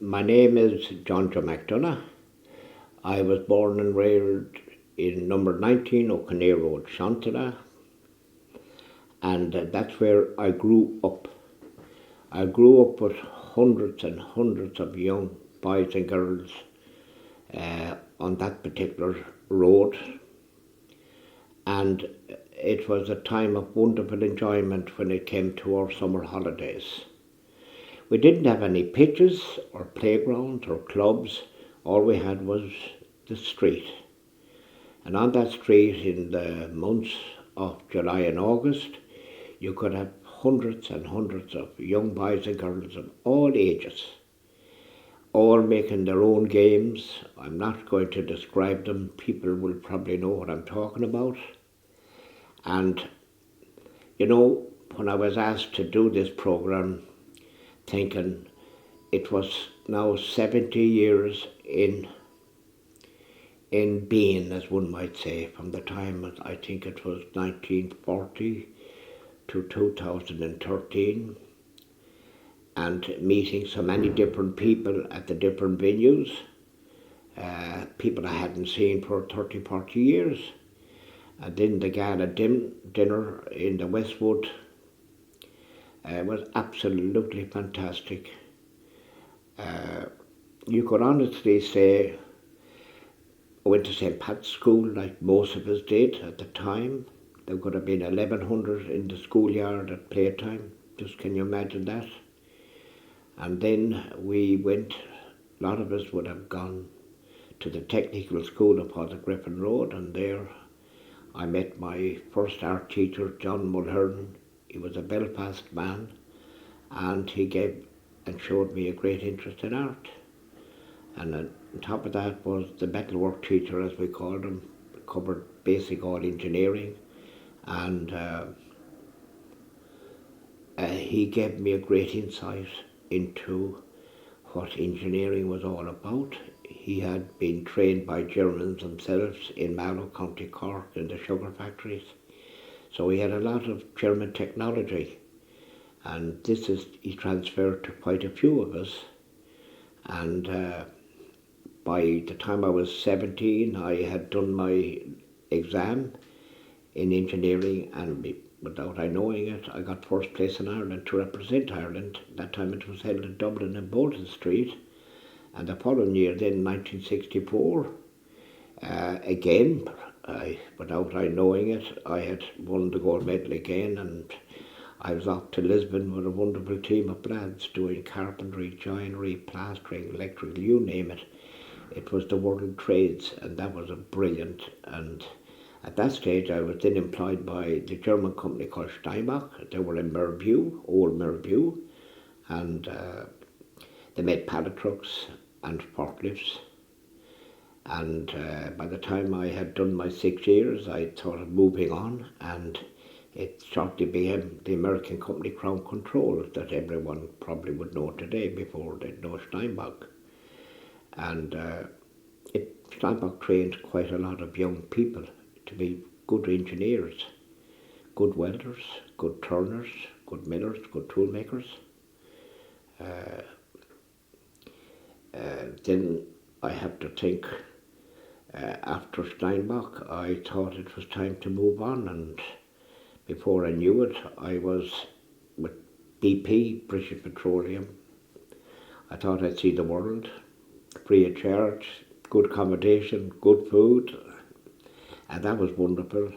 My name is John McDonagh. I was born and reared in number 19 O'Connell Road, Shantala, and that's where I grew up. I grew up with hundreds and hundreds of young boys and girls on that particular road, and it was a time of wonderful enjoyment when it came to our summer holidays. We didn't have any pitches or playgrounds or clubs. All we had was the street. And on that street in the months of July and August, you could have hundreds and hundreds of young boys and girls of all ages, all making their own games. I'm not going to describe them. People will probably know what I'm talking about. And, when I was asked to do this program, thinking it was now 70 years in being, as one might say, from the time I think it was 1940 to 2013, and meeting so many different people at the different venues, people I hadn't seen for 30, 40 years. And then the gala dinner in the Westwood was absolutely fantastic. You could honestly say I went to St. Pat's School like most of us did at the time. There could have been 1,100 in the schoolyard at playtime. Just can you imagine that? And then we went, a lot of us would have gone to the technical school upon the Griffin Road, and there I met my first art teacher, John Mulhern. He was a Belfast man, and he gave and showed me a great interest in art. And on top of that was the metalwork teacher, as we called him, covered basic all engineering, and he gave me a great insight into what engineering was all about. He had been trained by Germans themselves in Mallow, County Cork, in the sugar factories. So he had a lot of German technology, and he transferred to quite a few of us. And by the time I was 17, I had done my exam in engineering, and without I knowing it, I got first place in Ireland to represent Ireland. That time it was held in Dublin in Bolton Street. And the following year, then 1964, again, without I knowing it, I had won the gold medal again, and I was off to Lisbon with a wonderful team of lads doing carpentry, joinery, plastering, electrical, you name it. It was the world trades, and that was a brilliant. And at that stage, I was then employed by the German company called Steinbach. They were in Mirrabue, old Mirrabue, and they made pallet trucks and forklifts. And by the time I had done my 6 years, I thought of moving on, and it shortly became the American company Crown Control that everyone probably would know today before they'd know Steinbach. And Steinbach trained quite a lot of young people to be good engineers, good welders, good turners, good millers, good tool makers. Then I have to think, after Steinbach, I thought it was time to move on, and before I knew it, I was with BP, British Petroleum. I thought I'd see the world, free of charge, good accommodation, good food, and that was wonderful.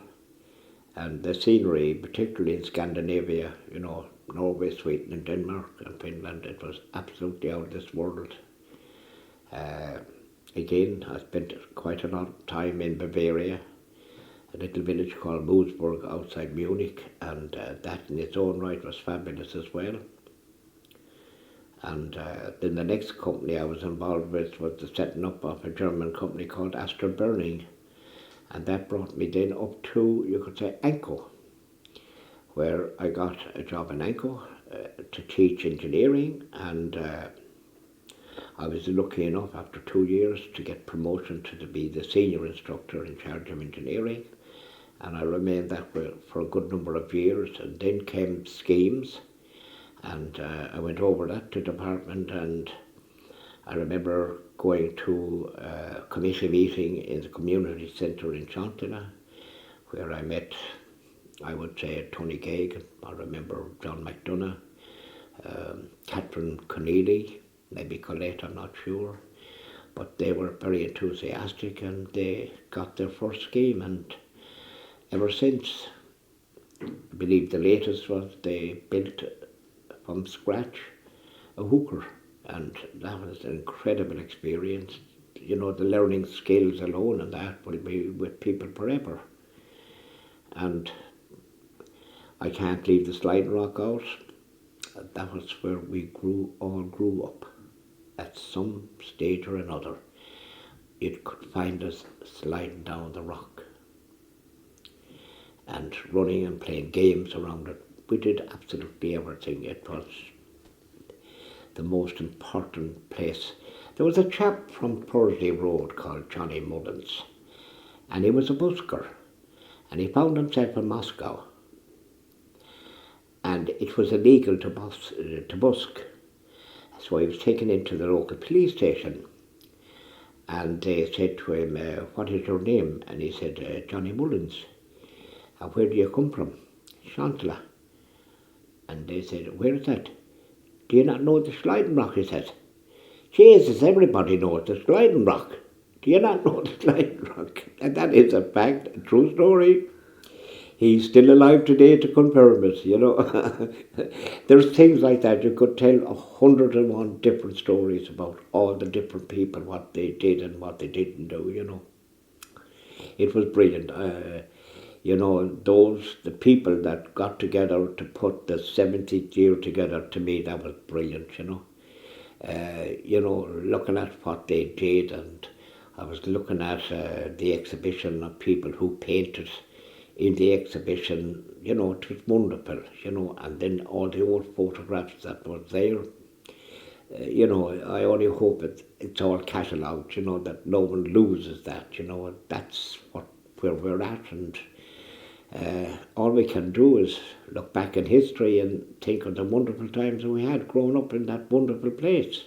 And the scenery, particularly in Scandinavia, Norway, Sweden and Denmark and Finland, it was absolutely out of this world. Again, I spent quite a lot of time in Bavaria, a little village called Moosburg outside Munich, and that in its own right was fabulous as well. And then the next company I was involved with was the setting up of a German company called Astor Burning, and that brought me then up to, you could say, Anco, where I got a job in Anco to teach engineering, and I was lucky enough after 2 years to get promotion to be the senior instructor in charge of engineering, and I remained that way for a good number of years. And then came schemes, and I went over that to department, and I remember going to a committee meeting in the community centre in McDonagh, where I met, I would say, Tony Gagan. I remember John McDonagh, Catherine Conneely, maybe Colette, I'm not sure. But they were very enthusiastic and they got their first scheme, and ever since, I believe the latest was they built from scratch a hooker, and that was an incredible experience. You know, the learning skills alone and that will be with people forever. And I can't leave the sliding rock out. That was where we all grew up. At some stage or another, you could find us sliding down the rock and running and playing games around it. We did absolutely everything. It was the most important place. There was a chap from Thursday Road called Johnny Mullins, and he was a busker, and he found himself in Moscow, and it was illegal to busk. So he was taken into the local police station, and they said to him, what is your name? And he said, Johnny Mullins. And where do you come from? Shantla. And they said, where is that? Do you not know the sliding rock? He said. Jesus, everybody knows the sliding rock. Do you not know the sliding rock? And that is a fact, a true story. He's still alive today to confirm it, you know. There's things like that. You could tell 101 different stories about all the different people, what they did and what they didn't do, you know. It was brilliant. You know, the people that got together to put the 70th year together, to me, that was brilliant, you know. You know, looking at what they did, and I was looking at the exhibition of people who painted in the exhibition, you know, it was wonderful, you know, and then all the old photographs that were there, you know, I only hope it's all catalogued, you know, that no one loses that, you know, that's where we're at, and all we can do is look back in history and think of the wonderful times that we had growing up in that wonderful place.